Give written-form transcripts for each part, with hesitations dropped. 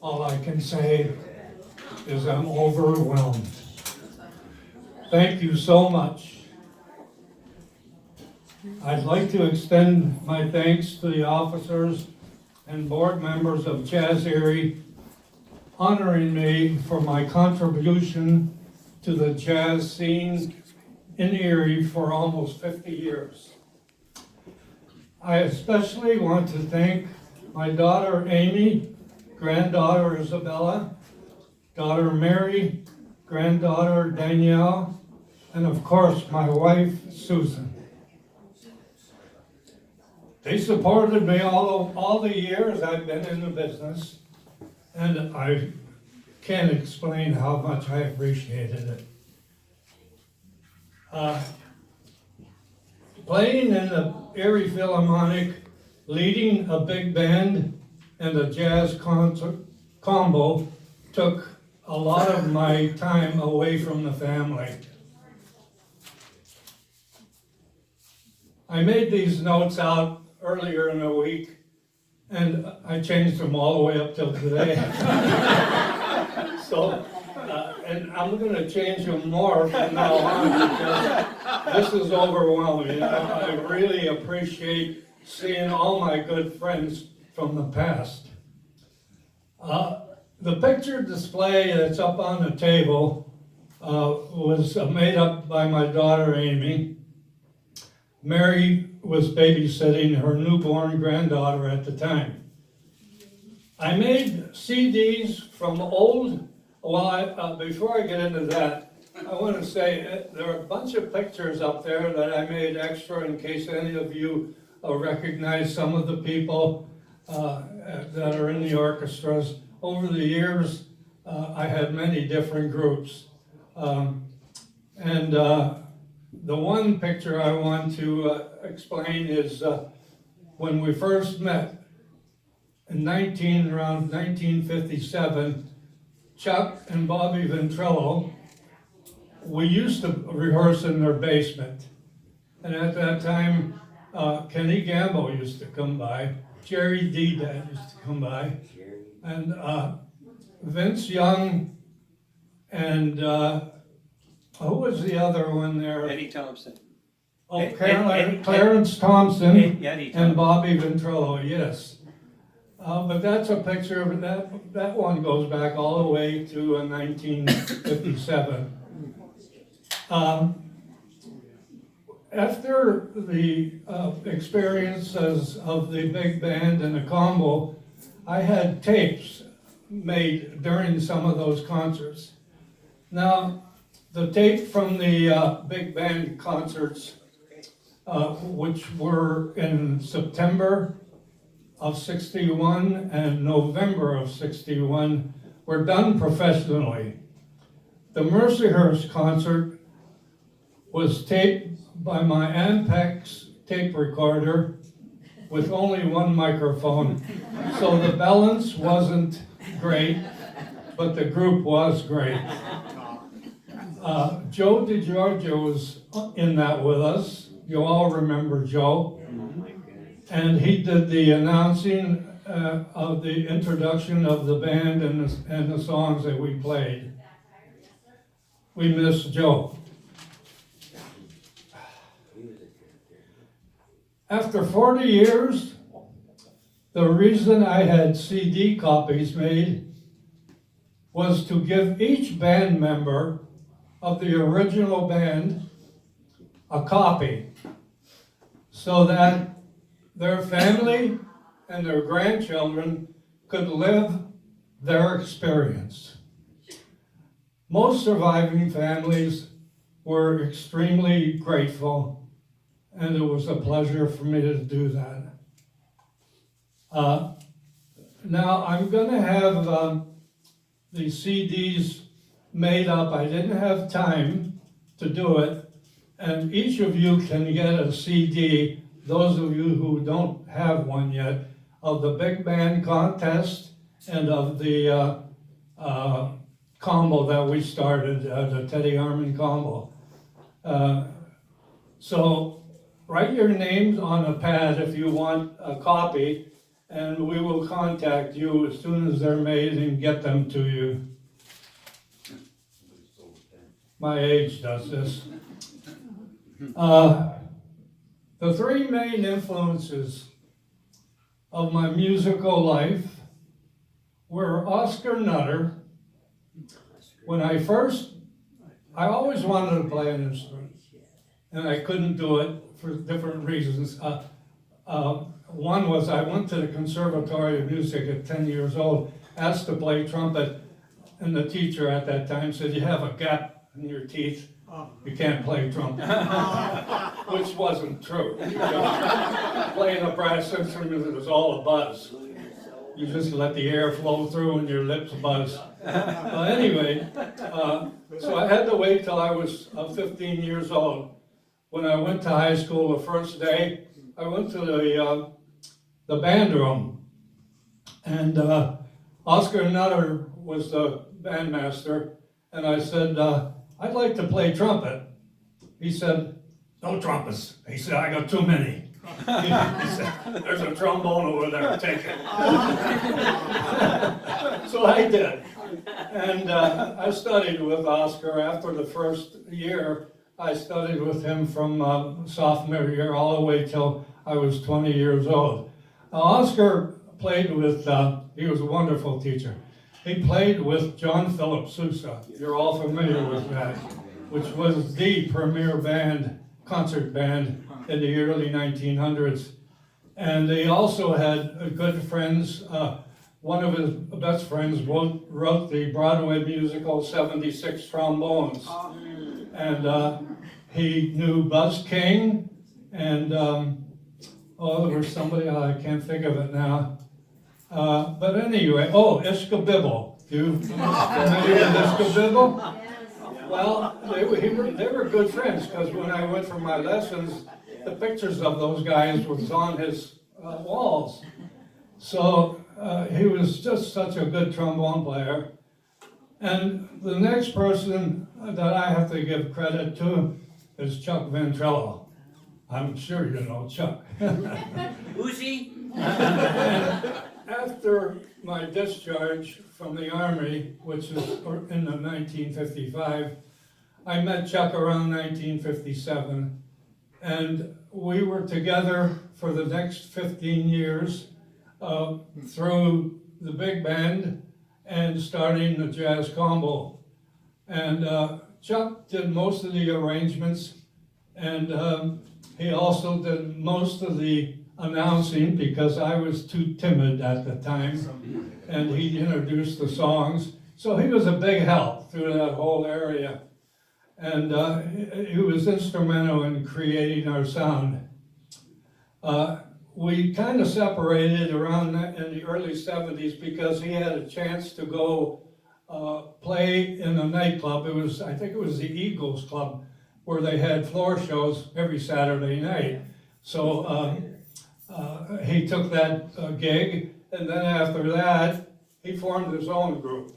All I can say is I'm overwhelmed. Thank you so much. I'd like to extend my thanks to the officers and board members of Jazz Erie, honoring me for my contribution to the jazz scene in Erie for almost 50 years. I especially want to thank my daughter Amy, granddaughter Isabella, daughter Mary, granddaughter Danielle, and of course my wife Susan. They supported me all the years I've been in the business, and I can't explain how much I appreciated it. Playing in the Erie Philharmonic, leading a big band and a jazz concert combo took a lot of my time away from the family. I made these notes out earlier in the week, and I changed them all the way up till today. So, and I'm gonna change them more from now on because this is overwhelming. I really appreciate seeing all my good friends from the past. The picture display that's up on the table was made up by my daughter Amy. Mary was babysitting her newborn granddaughter at the time. I made CDs from old, before I get into that, I want to say there are a bunch of pictures up there that I made extra in case any of you recognize some of the people that are in the orchestras. Over the years, I had many different groups. The one picture I want to explain is when we first met in around 1957, Chuck and Bobby Ventrello, we used to rehearse in their basement. And at that time, Kenny Gambo used to come by, Jerry D-Dad used to come by, and Vince Young, and who was the other one there? Eddie Thompson. Oh, Clarence Thompson Eddie and Bobby Ventrello, yes. But that's a picture of that one goes back all the way to 1957. After the experiences of the big band and the combo, I had tapes made during some of those concerts. Now, the tape from the big band concerts, which were in September of '61 and November of '61, were done professionally. The Mercyhurst concert was taped by my Ampex tape recorder with only one microphone. So the balance wasn't great, but the group was great. Joe DiGiorgio was in that with us. You all remember Joe. And he did the announcing of the introduction of the band and the songs that we played. We miss Joe. After 40 years, the reason I had CD copies made was to give each band member of the original band a copy so that their family and their grandchildren could live their experience. Most surviving families were extremely grateful, and it was a pleasure for me to do that. Now I'm going to have the CDs made up. I didn't have time to do it, and each of you can get a CD, those of you who don't have one yet, of the big band contest and of the combo that we started, the Teddy Armand combo. So write your names on a pad if you want a copy, and we will contact you as soon as they're made and get them to you. My age does this. The three main influences of my musical life were Oscar Nutter. When I always wanted to play an instrument, and I couldn't do it for different reasons. One was I went to the Conservatory of Music at 10 years old, asked to play trumpet, and the teacher at that time said, "You have a gap in your teeth, you can't play trumpet." Which wasn't true. Playing a brass instrument is all a buzz. You just let the air flow through and your lips buzz. Anyway, so I had to wait till I was 15 years old. When I went to high school the first day, I went to the band room, and Oscar Nutter was the bandmaster, and I said, "I'd like to play trumpet." He said, "No trumpets." He said, "I got too many." He said, "There's a trombone over there, take it." So I did, and I studied with Oscar. After the first year, I studied with him from sophomore year all the way till I was 20 years old. Oscar played with, he was a wonderful teacher. He played with John Philip Sousa. You're all familiar with that, which was the premier band, concert band in the early 1900s. And he also had good friends. One of his best friends wrote the Broadway musical 76 Trombones. And he knew Buzz King, and there was somebody, I can't think of it now. But anyway, Ishka-Bibble. You familiar with Ishka-Bibble? Well, they were good friends, because when I went for my lessons, the pictures of those guys was on his walls. So he was just such a good trombone player. And the next person that I have to give credit to is Chuck Ventrello. I'm sure you know Chuck. Who's he? After my discharge from the Army, which was in 1955, I met Chuck around 1957, and we were together for the next 15 years through the big band and starting the jazz combo. And Chuck did most of the arrangements, and he also did most of the announcing, because I was too timid at the time, and he introduced the songs. So he was a big help through that whole area, and he was instrumental in creating our sound. We kind of separated around in the early 70s because he had a chance to go play in a nightclub. I think it was the Eagles Club, where they had floor shows every Saturday night. So he took that gig, and then after that, he formed his own group,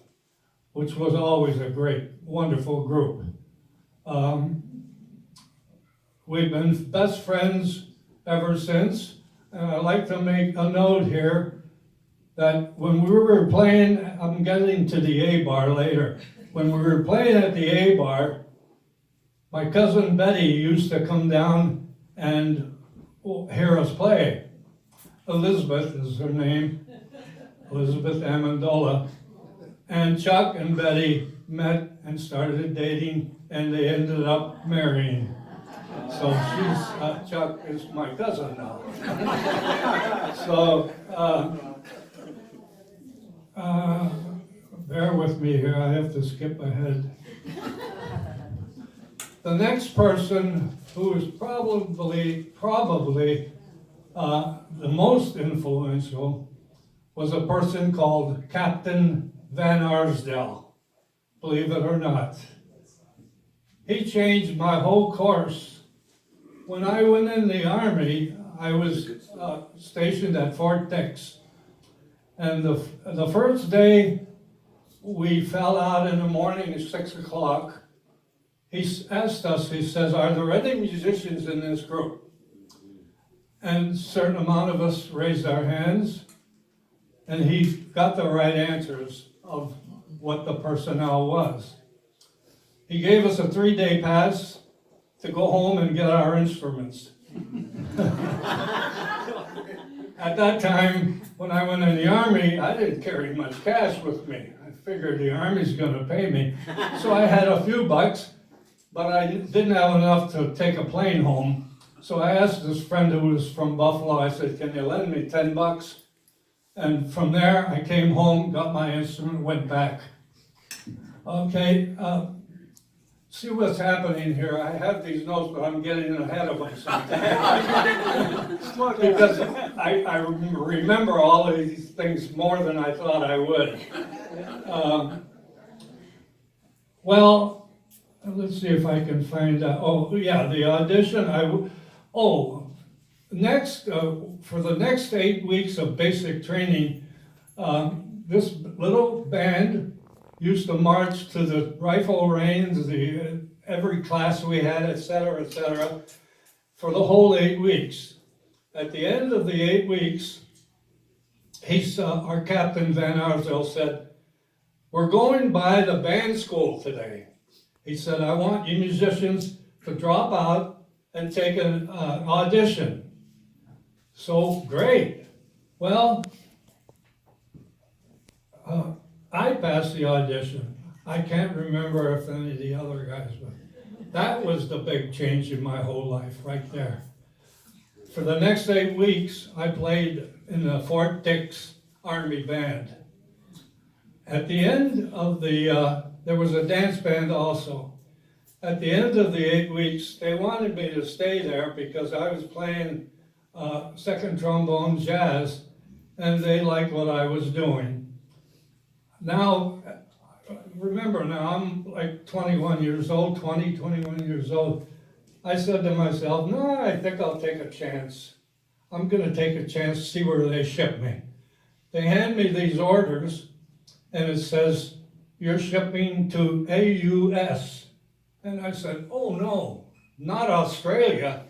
which was always a great, wonderful group. We've been best friends ever since. And I'd like to make a note here that when we were playing, I'm getting to the A bar later. When we were playing at the A bar, my cousin Betty used to come down and hear us play. Elizabeth is her name, Elizabeth Amendola. And Chuck and Betty met and started dating, and they ended up marrying. So Chuck is my cousin now. So, bear with me here, I have to skip ahead. The next person who is probably the most influential was a person called Captain Van Arsdale, believe it or not. He changed my whole course. When I went in the Army, I was stationed at Fort Dix. And the first day we fell out in the morning at 6 o'clock, he asked us, he says, "Are there any musicians in this group?" And a certain amount of us raised our hands. and he got the right answers of what the personnel was. He gave us a 3-day pass to go home and get our instruments. At that time, when I went in the Army, I didn't carry much cash with me. I figured the Army's gonna pay me. So I had a few bucks, but I didn't have enough to take a plane home. So I asked this friend who was from Buffalo, I said, can you lend me 10 bucks? And from there, I came home, got my instrument, went back. Okay, see what's happening here. I have these notes, but I'm getting ahead of them sometimes. Because I remember all of these things more than I thought I would. Well, let's see if I can find out. Oh, yeah, the audition. Next, for the next 8 weeks of basic training, this little band used to march to the rifle range, every class we had, et cetera, for the whole 8 weeks. At the end of the 8 weeks, our captain, Van Arsdale, said, we're going by the band school today. He said, I want you musicians to drop out and take an audition. So, great. Well, I passed the audition. I can't remember if any of the other guys, but that was the big change in my whole life right there. For the next 8 weeks, I played in the Fort Dix Army Band. At the end of there was a dance band also. At the end of the 8 weeks, they wanted me to stay there because I was playing second trombone jazz, and they liked what I was doing. Now, remember now, I'm like 21 years old, 21 years old. I said to myself, no, I think I'll take a chance. I'm gonna take a chance to see where they ship me. They hand me these orders, and it says, you're shipping to AUS. And I said, oh no, not Australia.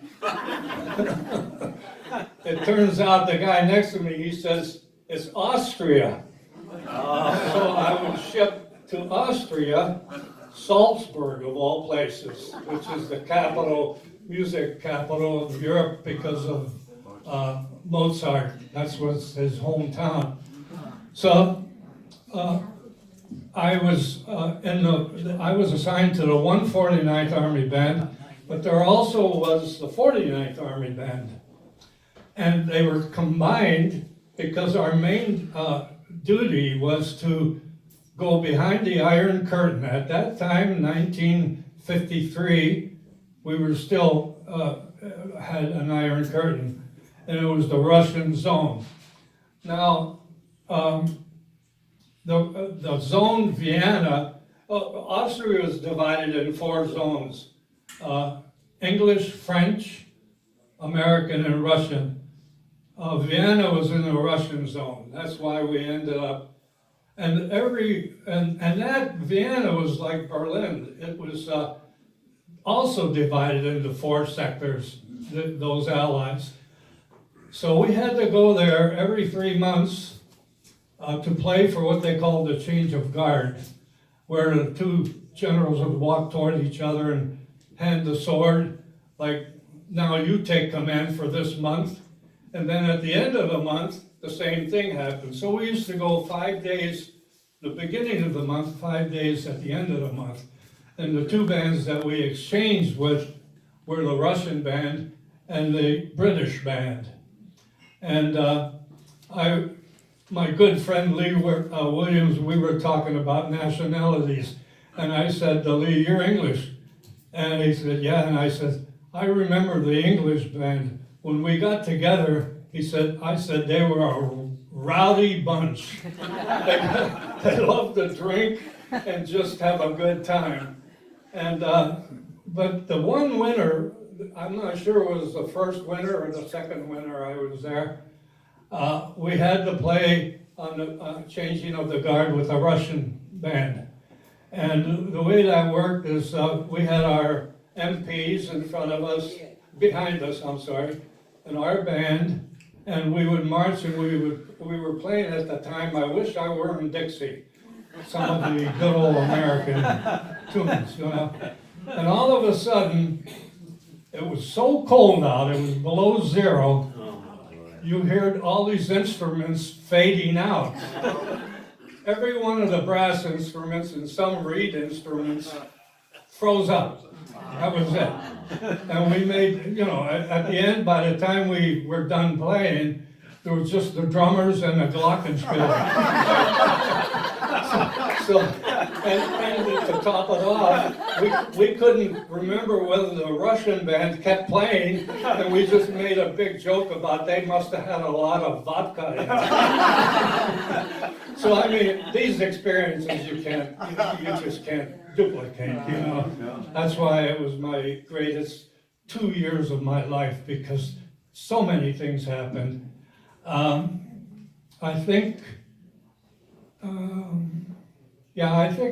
It turns out the guy next to me, he says, it's Austria. So I was shipped to Austria, Salzburg of all places, which is the music capital of Europe because of Mozart. That's what's his hometown. So I was assigned to the 149th Army Band, but there also was the 49th Army Band. And they were combined because our main duty was to go behind the Iron Curtain. At that time, 1953, we were still had an Iron Curtain, and it was the Russian zone. Now, the zone Vienna, Austria was divided in 4 zones: English, French, American, and Russian. Vienna was in the Russian zone. That's why we ended up, and that Vienna was like Berlin. It was also divided into 4 sectors, those allies. So we had to go there every 3 months to play for what they called the change of guard, where the 2 generals would walk toward each other and hand the sword, like, now you take command for this month. And then at the end of the month, the same thing happened. So we used to go 5 days, the beginning of the month, 5 days at the end of the month. And the 2 bands that we exchanged with were the Russian band and the British band. And my good friend Lee Williams, we were talking about nationalities. And I said to Lee, you're English. And he said, yeah. And I said, I remember the English band. When we got together, I said they were a rowdy bunch. They loved to drink and just have a good time. And but the one winter, I'm not sure it was the first winter or the second winter I was there, we had to play on the changing of the guard with a Russian band. And the way that worked is we had our MPs in front of us, behind us, I'm sorry, and our band, and we would march, and we were playing at the time, I Wish I Were in Dixie, some of the good old American tunes, you know. And all of a sudden, it was so cold out, it was below zero, you heard all these instruments fading out. Every one of the brass instruments and some reed instruments froze up. That was it. And we made, you know, at the end, by the time we were done playing, there was just the drummers and the glockenspiel. And to top it off, we couldn't remember whether the Russian band kept playing, and we just made a big joke about they must have had a lot of vodka in it. So I mean, these experiences you just can't duplicate, you know. That's why it was my greatest 2 years of my life, because so many things happened. I think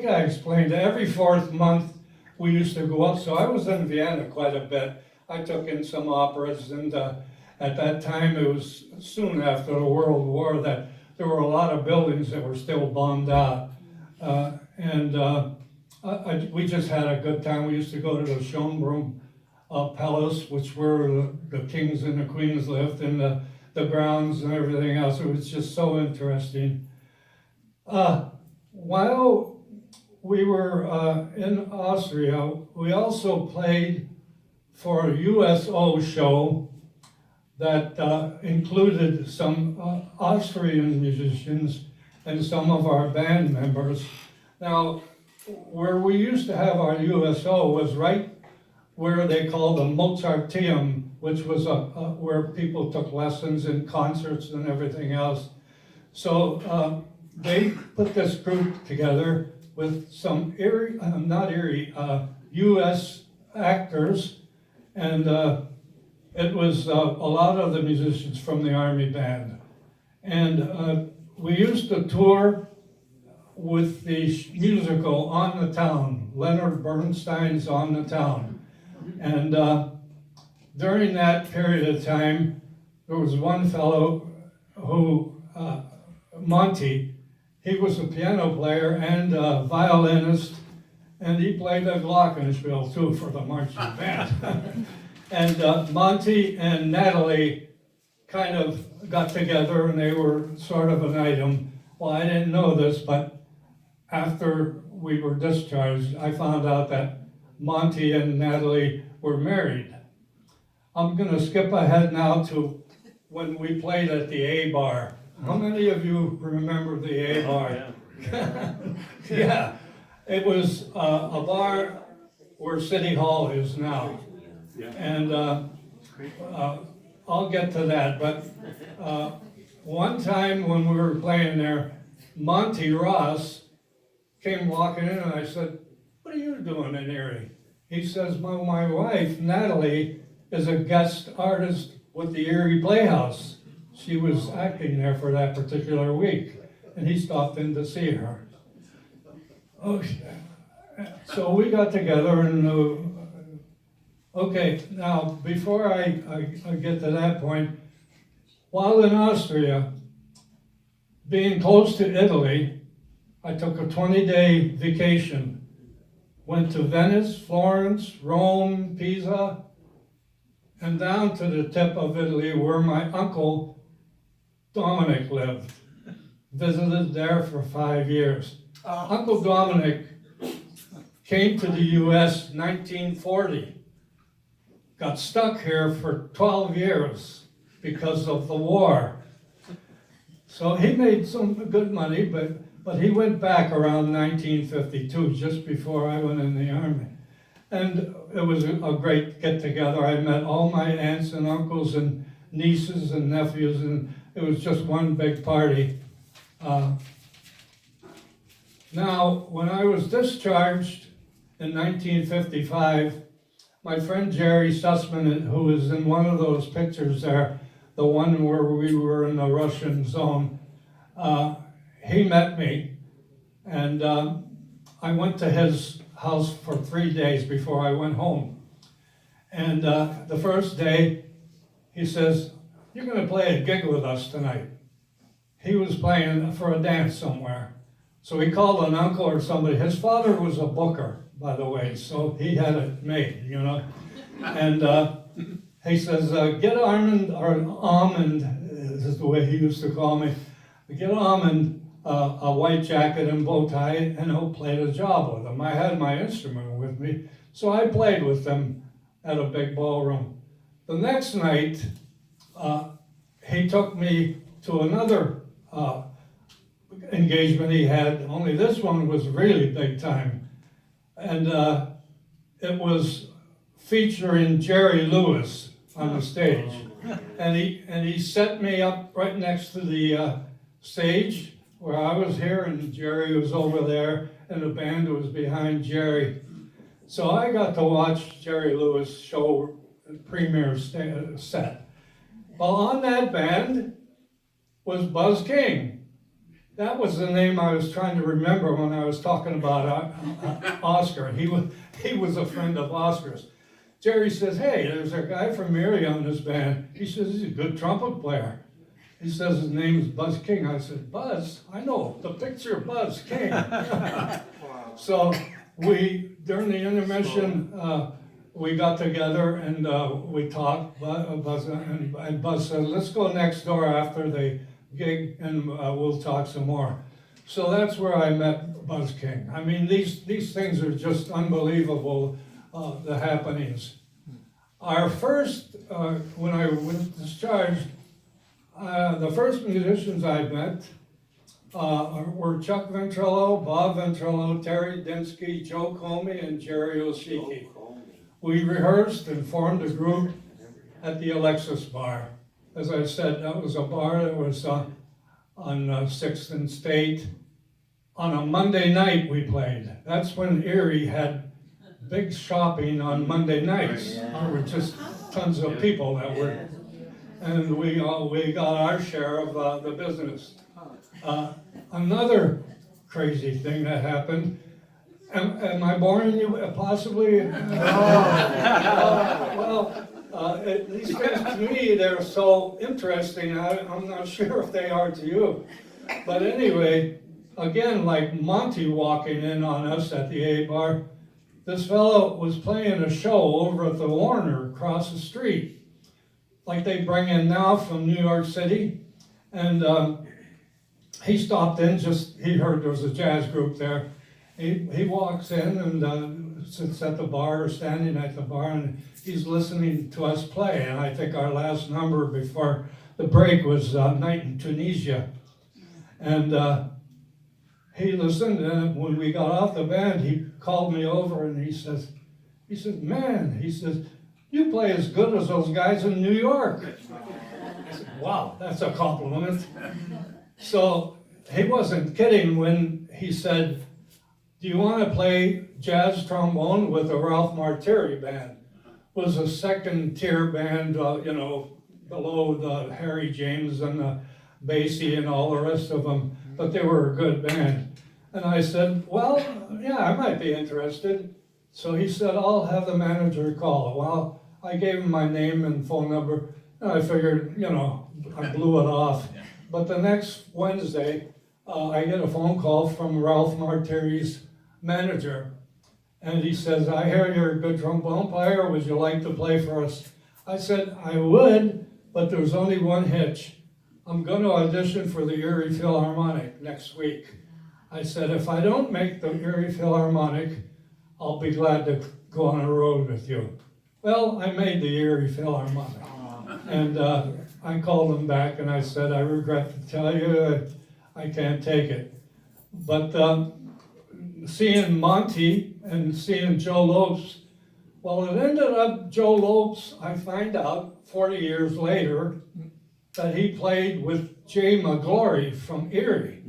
I explained every 4th month we used to go up. So I was in Vienna quite a bit. I took in some operas, and at that time, it was soon after the World War, that there were a lot of buildings that were still bombed out. We just had a good time. We used to go to the Schönbrunn Palace, which where the kings and the queens lived, and the grounds and everything else. It was just so interesting. While we were in Austria, we also played for a USO show that included some Austrian musicians and some of our band members. Now, where we used to have our USO was right where they called the Mozarteum, which was where people took lessons and concerts and everything else. So they put this group together with some US actors, and it was a lot of the musicians from the Army band. And we used to tour with the musical On the Town, Leonard Bernstein's On the Town. And during that period of time, there was one fellow who, Monty, he was a piano player and a violinist, and he played the glockenspiel too for the marching band. And Monty and Natalie kind of got together, and they were sort of an item. Well, I didn't know this, but after we were discharged, I found out that Monty and Natalie were married. I'm going to skip ahead now to when we played at the A Bar. How many of you remember the A Bar? Yeah, it was a bar where City Hall is now. And I'll get to that, but one time when we were playing there, Monty Ross came walking in, and I said, "What are you doing in Erie?" He says, my wife, Natalie, is a guest artist with the Erie Playhouse. She was acting there for that particular week, and he stopped in to see her. Okay. So we got together, and okay, now before I get to that point, while in Austria, being close to Italy, I took a 20-day vacation. Went to Venice, Florence, Rome, Pisa, and down to the tip of Italy where my uncle Dominic lived. Visited there for 5 years. Uncle Dominic came to the US 1940. Got stuck here for 12 years because of the war. So he made some good money, but he went back around 1952, just before I went in the Army. And it was a great get-together. I met all my aunts and uncles and nieces and nephews, and it was just one big party. Now, when I was discharged in 1955, my friend Jerry Sussman, who is in one of those pictures there, the one where we were in the Russian zone, he met me, and I went to his house for 3 days before I went home. And the first day, he says, you're gonna play a gig with us tonight. He was playing for a dance somewhere. So he called an uncle or somebody. His father was a booker, by the way, so he had it made, you know. And he says, get Armand, or Almond, this is the way he used to call me, get Almond a white jacket and bow tie, and he'll play the job with him. I had my instrument with me, so I played with them at a big ballroom. The next night, he took me to another engagement he had, only this one was really big time. And it was featuring Jerry Lewis on the stage. And he set me up right next to the stage where I was here and Jerry was over there and the band was behind Jerry. So I got to watch Jerry Lewis show premiere set. Well, on that band was Buzz King. That was the name I was trying to remember when I was talking about Oscar. He was a friend of Oscar's. Jerry says, hey, there's a guy from Erie on this band. He says, he's a good trumpet player. He says his name is Buzz King. I said, Buzz? I know, the picture of Buzz King. So during the intermission, we got together and we talked, Buzz, and Buzz said, let's go next door after the gig and we'll talk some more. So that's where I met Buzz King. I mean, these things are just unbelievable, the happenings. Our first, when I was discharged, the first musicians I met were Chuck Ventrilo, Bob Ventrilo, Terry Dinsky, Joe Comey, and Jerry Oshiki. We rehearsed and formed a group at the Alexis Bar. As I said, that was a bar that was on 6th and State. On a Monday night we played. That's when Erie had big shopping on Monday nights. There were just tons of people that were, and we got our share of the business. Another crazy thing that happened. Am I boring you? Possibly. These things to me, they're so interesting. I'm not sure if they are to you. But anyway, again, like Monty walking in on us at the A bar, this fellow was playing a show over at the Warner across the street, like they bring in now from New York City. And he stopped in, he heard there was a jazz group there. He walks in and sits at the bar, or standing at the bar, and he's listening to us play. And I think our last number before the break was Night in Tunisia. And he listened, and when we got off the band, he called me over and he says, man, he says, you play as good as those guys in New York. I said, wow, that's a compliment. So he wasn't kidding when he said, do you want to play jazz trombone with the Ralph Martiri band? It was a second tier band, below the Harry James and the Basie and all the rest of them, but they were a good band. And I said, well, yeah, I might be interested. So he said, I'll have the manager call. Well, I gave him my name and phone number, and I figured, I blew it off. But the next Wednesday, I get a phone call from Ralph Martiri's manager, and he says, I hear you're a good trombone player, would you like to play for us? I said, I would, but there's only one hitch. I'm going to audition for the Erie Philharmonic next week. I said, if I don't make the Erie Philharmonic, I'll be glad to go on a road with you. Well, I made the Erie Philharmonic. And I called them back and I said, I regret to tell you, I can't take it. But seeing Monty and seeing Joe Lopes, well, it ended up Joe Lopes, I find out 40 years later, that he played with Jay McGlory from Erie,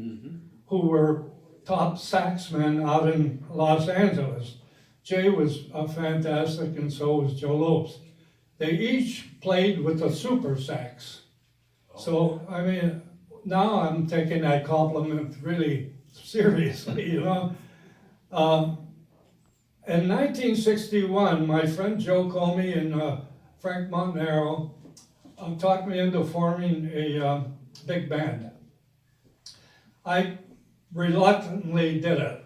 who were top saxmen out in Los Angeles. Jay was fantastic, and so was Joe Lopes. They each played with a super sax. So, I mean, now I'm taking that compliment really seriously, In 1961, my friend Joe Comey and Frank Montanaro talked me into forming a big band. I reluctantly did it.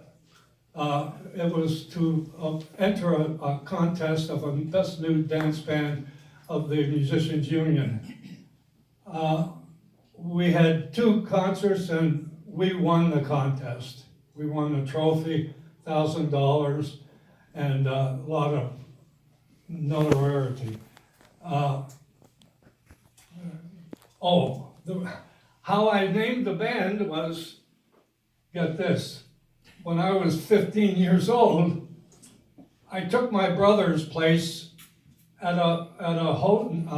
It was to enter a contest of a best new dance band of the Musicians Union. We had 2 concerts and we won the contest. We won a trophy, $1,000, and a lot of notoriety. How I named the band was, get this, when I was 15 years old, I took my brother's place at a Houghton,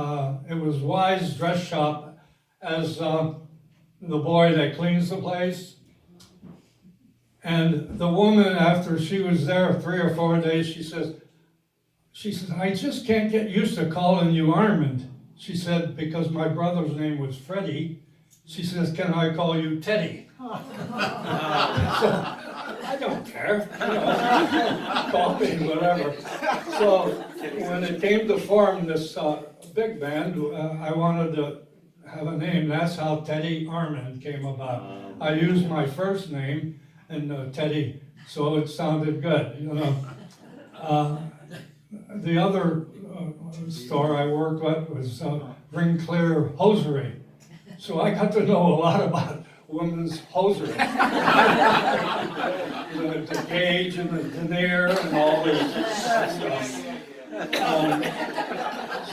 it was Wise Dress Shop, as the boy that cleans the place. And the woman, after she was there 3 or 4 days, she says, I just can't get used to calling you Armand. She said, because my brother's name was Freddie. She says, can I call you Teddy? So, I don't care, call me whatever. So when it came to form this big band, I wanted to have a name. That's how Teddy Armand came about. I used my first name and Teddy, so it sounded good, The other store I worked with was Ring Clear Hosiery. So I got to know a lot about women's hosiery. The gauge and the denier and all this stuff.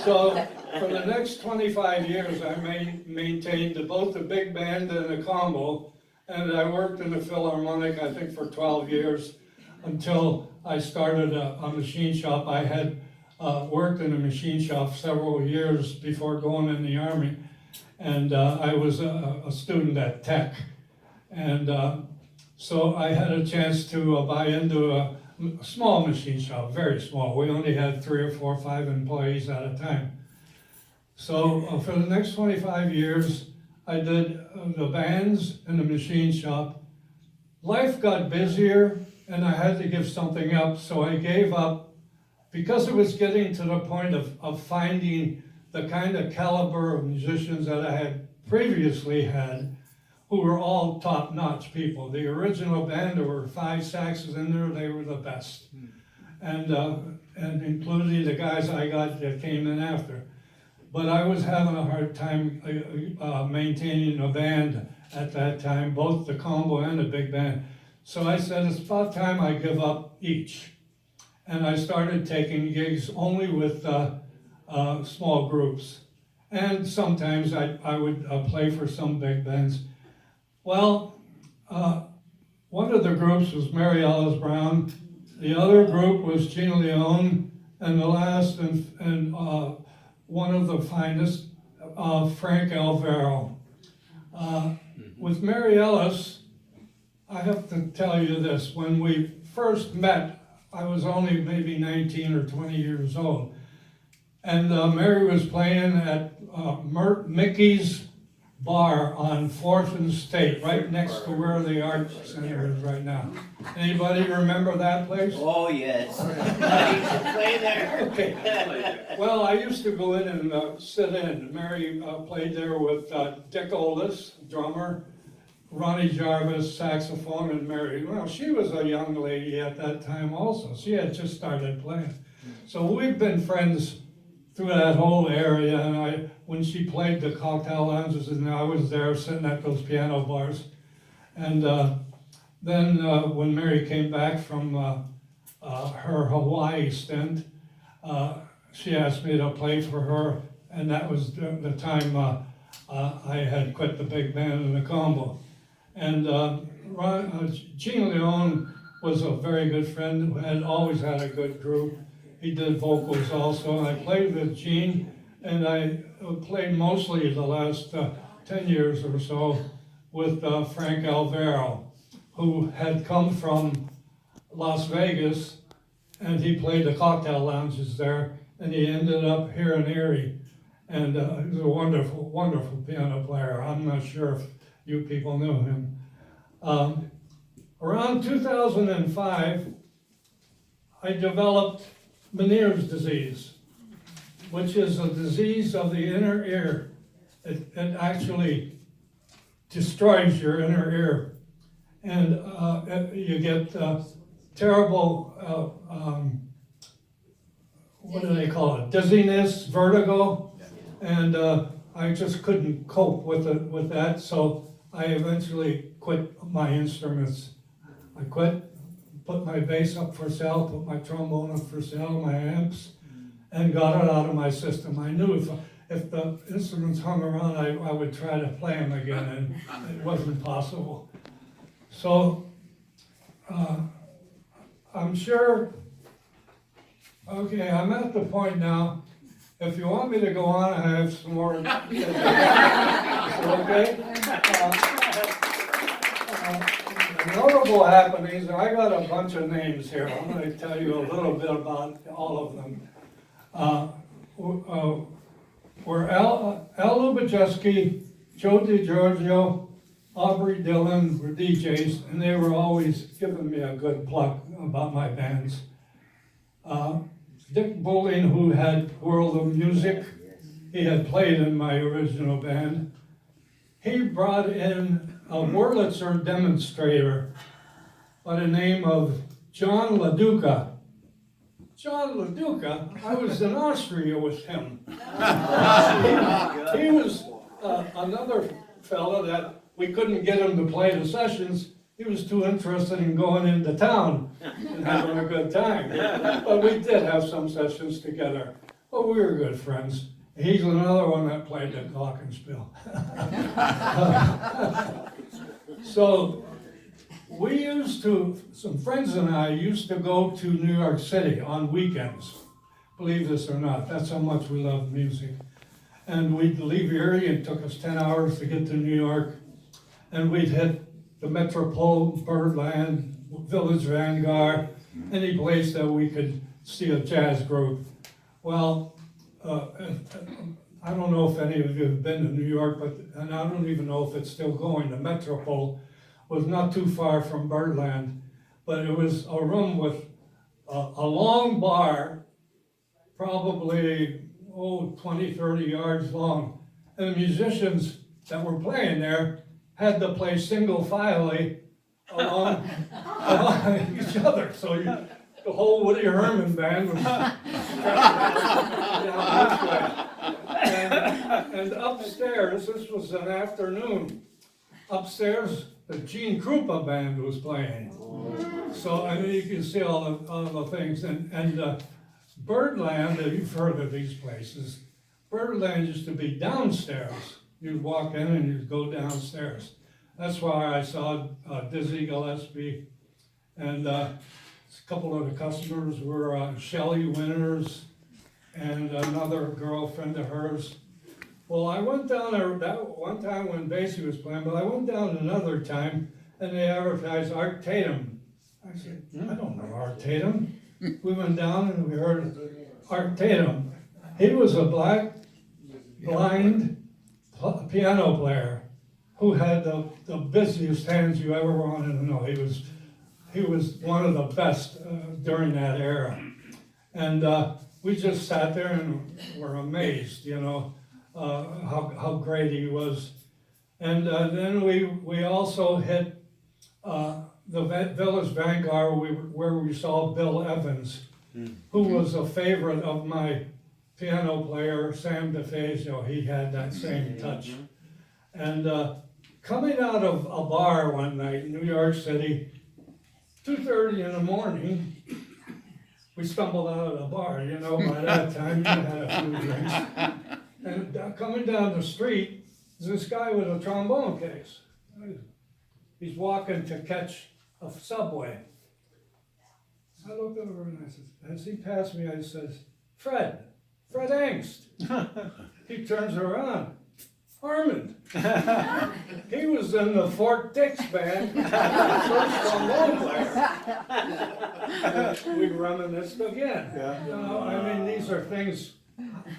So for the next 25 years, I maintained both the big band and the combo, and I worked in the Philharmonic, I think, for 12 years until I started a machine shop. I had worked in a machine shop several years before going in the Army, and I was a student at Tech. And so I had a chance to buy into a small machine shop, very small. We only had 3 or 4 or 5 employees at a time. So for the next 25 years, I did the bands and the machine shop. Life got busier and I had to give something up, so I gave up because it was getting to the point of finding the kind of caliber of musicians that I had previously had, who were all top-notch people. The original band, there were 5 saxes in there, they were the best. And including the guys I got that came in after. But I was having a hard time maintaining a band at that time, both the combo and the big band. So I said, it's about time I give up each. And I started taking gigs only with small groups. And sometimes I would play for some big bands. Well, one of the groups was Mary Alice Brown, the other group was Gina Leone, and the last and one of the finest, Frank Alvaro. With Mary Ellis, I have to tell you this, when we first met, I was only maybe 19 or 20 years old. And Mary was playing at Mickey's Bar on 4th and State, right next to where the Art Center is right now. Anybody remember that place? Oh, yes. I used to play there. Okay. Well, I used to go in and sit in. Mary played there with Dick Oldis, drummer, Ronnie Jarvis, saxophone, and Mary. Well, she was a young lady at that time also. She had just started playing. So we've been friends through that whole area, and when she played the cocktail lounges, and I was there sitting at those piano bars. And then when Mary came back from her Hawaii stint, she asked me to play for her, and that was the time I had quit the big band and the combo. And Gene Leone was a very good friend who had always had a good group. He did vocals also. I played with Gene, and I played mostly the last 10 years or so with Frank Alvaro, who had come from Las Vegas, and he played the cocktail lounges there, and he ended up here in Erie. And he was a wonderful, wonderful piano player. I'm not sure if you people knew him. Around 2005, I developed Meniere's disease. which is a disease of the inner ear. It actually destroys your inner ear. And you get terrible, what do they call it, dizziness, vertigo. And I just couldn't cope with that, so I eventually quit my instruments. I quit, put my bass up for sale, put my trombone up for sale, my amps, and got it out of my system. I knew if the instruments hung around, I would try to play them again, and it wasn't possible. So, I'm sure, okay, I'm at the point now, if you want me to go on, I have some more. Okay? Notable happenings, I got a bunch of names here. I'm going to tell you a little bit about all of them. Were Al Lubajeski, Joe DiGiorgio, Aubrey Dillon were DJs, and they were always giving me a good plug about my bands. Dick Bowling, who had World of Music, he had played in my original band. He brought in a Wurlitzer demonstrator by the name of John LaDuca. John LaDuca, I was in Austria with him. He was another fella that we couldn't get him to play the sessions. He was too interested in going into town and having a good time. But we did have some sessions together. But we were good friends. He's another one that played the glockenspiel. So we used to, some friends and I used to go to New York City on weekends. Believe this or not, that's how much we love music. And we'd leave Erie, and it took us 10 hours to get to New York. And we'd hit the Metropole, Birdland, Village Vanguard, any place that we could see a jazz group. Well, I don't know if any of you have been to New York, and I don't even know if it's still going. The Metropole was not too far from Birdland, but it was a room with a long bar, probably 20, 30 yards long. And the musicians that were playing there had to play single-filely along each other. So the whole Woody Herman band was down this way. And upstairs, this was an afternoon, upstairs the Gene Krupa band was playing. So I mean, you can see all the things. And Birdland, you've heard of these places, Birdland used to be downstairs. You'd walk in and you'd go downstairs. That's why I saw Dizzy Gillespie, and a couple of the customers were Shelley Winters and another girlfriend of hers. Well, I went down there that one time when Basie was playing, but I went down another time and they advertised Art Tatum. I said, I don't know Art Tatum. We went down and we heard Art Tatum. He was a black, blind piano player who had the busiest hands you ever wanted to know. He was one of the best during that era. And we just sat there and were amazed, how great he was. And then we also hit the Village Vanguard where we saw Bill Evans, who was a favorite of my piano player, Sam DeFazio. He had that same touch. And coming out of a bar one night in New York City, 2:30 in the morning, we stumbled out of the bar, by that time you had a few drinks. And coming down the street, there's this guy with a trombone case. He's walking to catch a subway. I looked over and I said, as he passed me, I says, Fred Angst. He turns around. Armand. He was in the Fort Dix band, first trombone player. We reminisced again. I mean, these are things.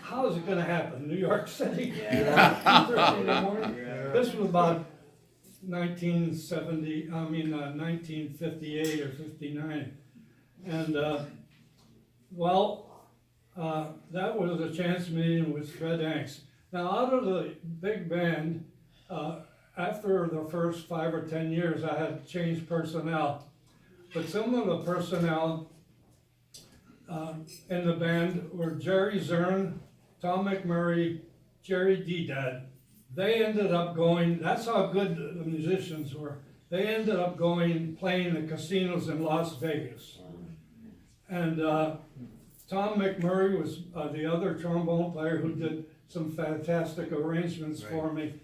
How is it going to happen? New York City. 2:30 in the morning. This was about 1958 or 59, and that was a chance meeting with Fred Hanks. Now, out of the big band, after the first 5 or 10 years, I had changed personnel. But some of the personnel in the band were Jerry Zern, Tom McMurray, Jerry Dedad. They ended up going, that's how good the musicians were. They ended up going, playing the casinos in Las Vegas. And Tom McMurray was the other trombone player who did some fantastic arrangements for me.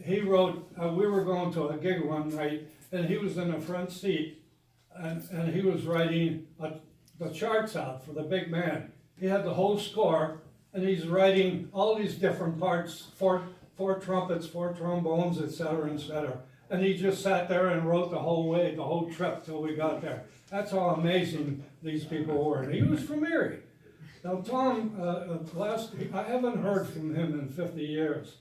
He wrote, we were going to a gig one night, and he was in the front seat, and he was writing the charts out for the big band. He had the whole score, and he's writing all these different parts, four trumpets, 4 trombones, etc., etc. And he just sat there and wrote the whole way, the whole trip till we got there. That's how amazing these people were. And he was from Erie. Now Tom, I haven't heard from him in 50 years.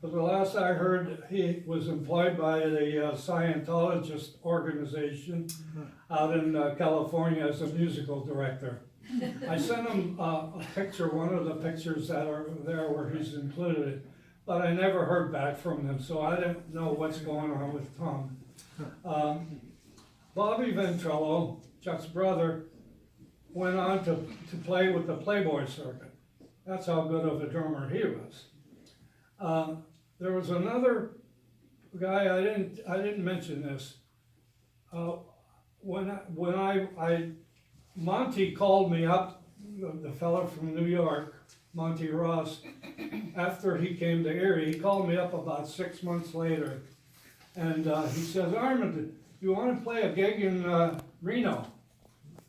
But the last I heard, he was employed by the Scientologist organization out in California as a musical director. I sent him a picture, one of the pictures that are there where he's included, but I never heard back from him, so I didn't know what's going on with Tom. Bobby Ventrello, Chuck's brother, went on to play with the Playboy circuit. That's how good of a drummer he was. There was another guy, I didn't mention this. Monty called me up, the fellow from New York, Monty Ross, after he came to Erie. He called me up about 6 months later, and he says, Armand, you want to play a gig in Reno?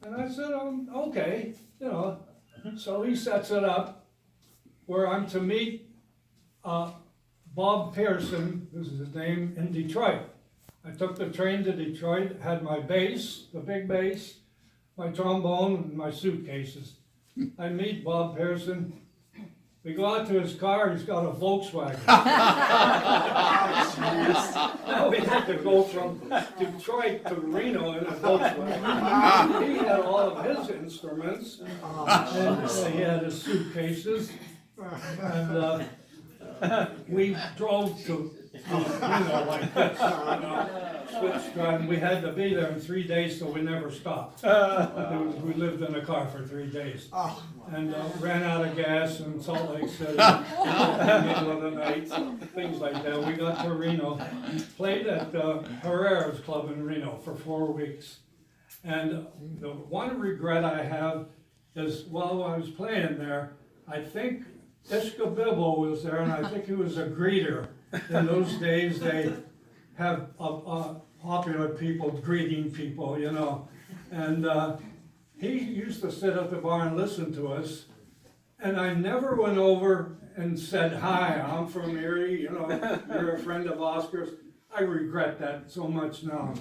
And I said, okay, you know. So he sets it up where I'm to meet Bob Pearson, this is his name, in Detroit. I took the train to Detroit, had my bass, the big bass, my trombone, and my suitcases. I meet Bob Pearson. We go out to his car, he's got a Volkswagen. Now we had to go from Detroit to Reno in a Volkswagen. He had all of his instruments, and he had his suitcases. And we drove to Reno like this, switch driving. We had to be there in 3 days, so we never stopped. We lived in a car for 3 days. And ran out of gas in Salt Lake City in the middle of the night, things like that. We got to Reno, played at Herrera's Club in Reno for 4 weeks. And the one regret I have is while I was playing there, I think Ishka Bibble was there, and I think he was a greeter. In those days, they have popular people greeting people, you know. And he used to sit at the bar and listen to us, and I never went over and said, hi, I'm from Erie, you know, you're a friend of Oscar's. I regret that so much now.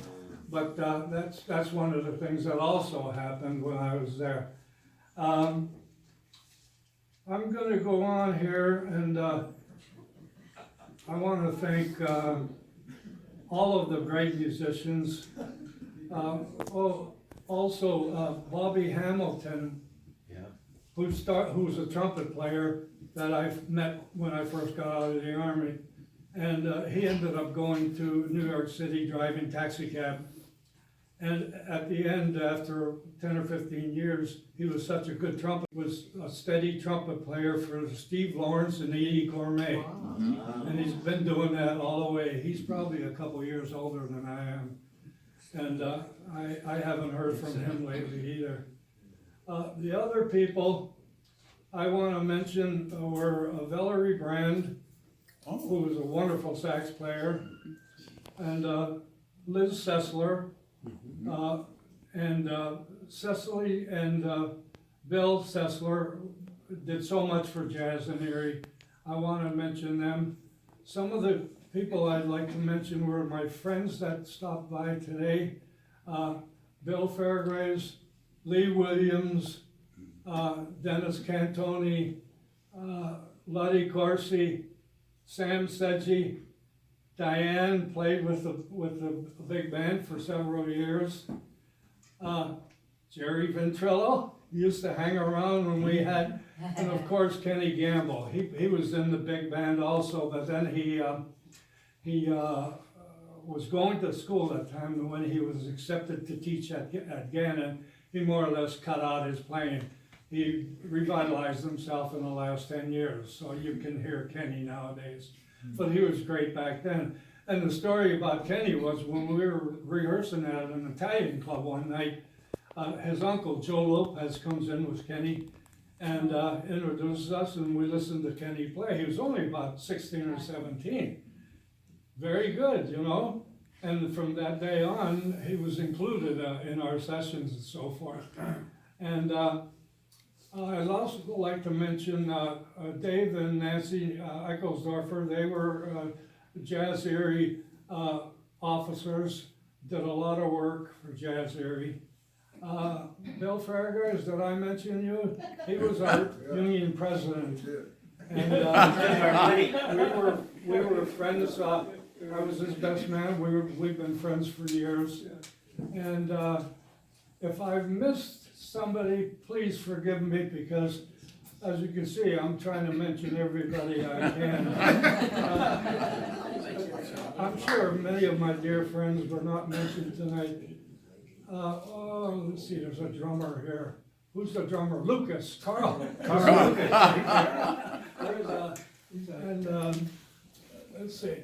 But that's one of the things that also happened when I was there. I'm going to go on here, and I want to thank all of the great musicians. Also, Bobby Hamilton, who was a trumpet player that I met when I first got out of the Army. And he ended up going to New York City driving taxi cab. And at the end, after 10 or 15 years, he was such a good trumpet, was a steady trumpet player for Steve Lawrence and Eddie Gourmet. Wow. And he's been doing that all the way. He's probably a couple years older than I am. And I haven't heard from him lately either. The other people I want to mention were Valerie Brand, who was a wonderful sax player, and Liz Sessler, and Cecily and Bill Sessler did so much for jazz in Erie. I want to mention them. Some of the people I'd like to mention were my friends that stopped by today. Bill Fairgraves, Lee Williams, Dennis Cantoni, Luddy Corsi, Sam Sedgey. Diane played with the big band for several years. Jerry Ventrello, used to hang around when we had, and of course Kenny Gamble. He was in the big band also, but then he was going to school at the time, and when he was accepted to teach at Gannon, he more or less cut out his playing. He revitalized himself in the last 10 years, so you can hear Kenny nowadays. But he was great back then. And the story about Kenny was when we were rehearsing at an Italian club one night, his uncle, Joe Lopez, comes in with Kenny and introduces us, and we listened to Kenny play. He was only about 16 or 17. Very good, you know. And from that day on, he was included in our sessions and so forth. And I'd also like to mention Dave and Nancy Eichlsdorfer. They were Jazz Erie officers, did a lot of work for Jazz Erie. Bill Faragars, did I mention you? He was our union president. And we were friends. I was his best man. We've been friends for years. And if I've missed somebody, please forgive me, because as you can see, I'm trying to mention everybody I can. I'm sure many of my dear friends were not mentioned tonight. Let's see, there's a drummer here. Who's the drummer? Lucas, Carl. Lucas. Let's see.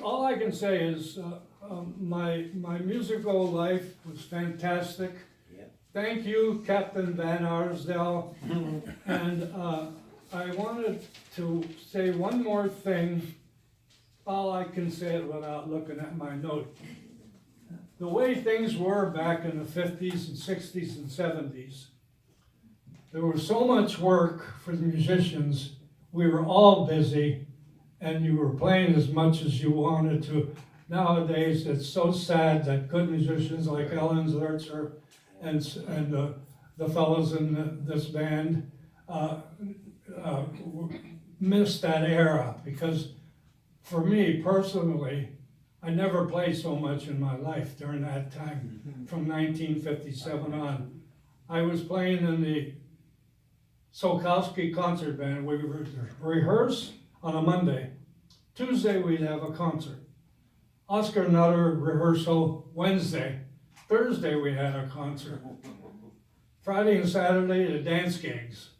All I can say is my musical life was fantastic. Thank you, Captain Van Arsdale. And I wanted to say one more thing. All I can say it without looking at my note. The way things were back in the 50s and 60s and 70s, there was so much work for the musicians. We were all busy, and you were playing as much as you wanted to. Nowadays, it's so sad that good musicians like Ellen Zertzer and the fellows in this band missed that era, because for me personally, I never played so much in my life during that time, from 1957 on. I was playing in the Solkowski concert band. We would rehearse on a Monday. Tuesday we'd have a concert. Oscar Nutter rehearsal Wednesday. Thursday we had a concert. Friday and Saturday the dance gigs.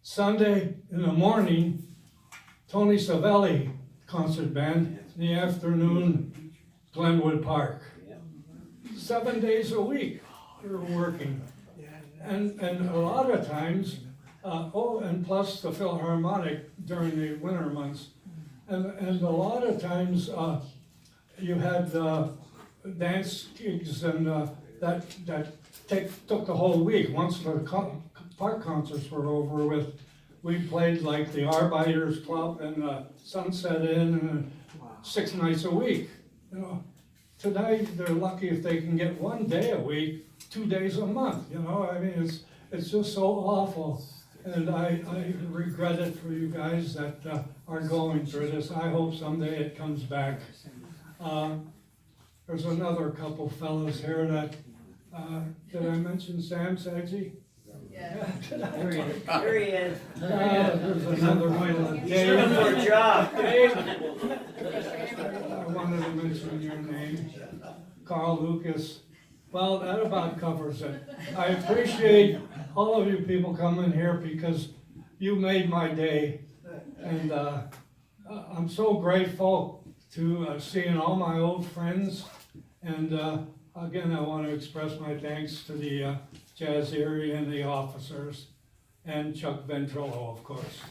Sunday in the morning, Tony Savelli concert band. In the afternoon, Glenwood Park. 7 days a week we were working. And a lot of times, and plus the Philharmonic during the winter months. And a lot of times you had dance gigs, and that took the whole week. Once the park concerts were over with, we played like the Arbiters Club and Sunset Inn, and 6 nights a week. You know, today they're lucky if they can get 1 day a week, 2 days a month. You know, I mean, it's just so awful, and I regret it for you guys that are going through this. I hope someday it comes back. There's another couple fellows here that did I mention Sam Saggi? Yeah. Here he is. There's another one. He's looking for a job. Dave, I wanted to mention your name, Carl Lucas. Well, that about covers it. I appreciate all of you people coming here, because you made my day. And I'm so grateful to seeing all my old friends. And again, I want to express my thanks to the Jazz Erie and the officers, and Chuck Ventrilo, of course.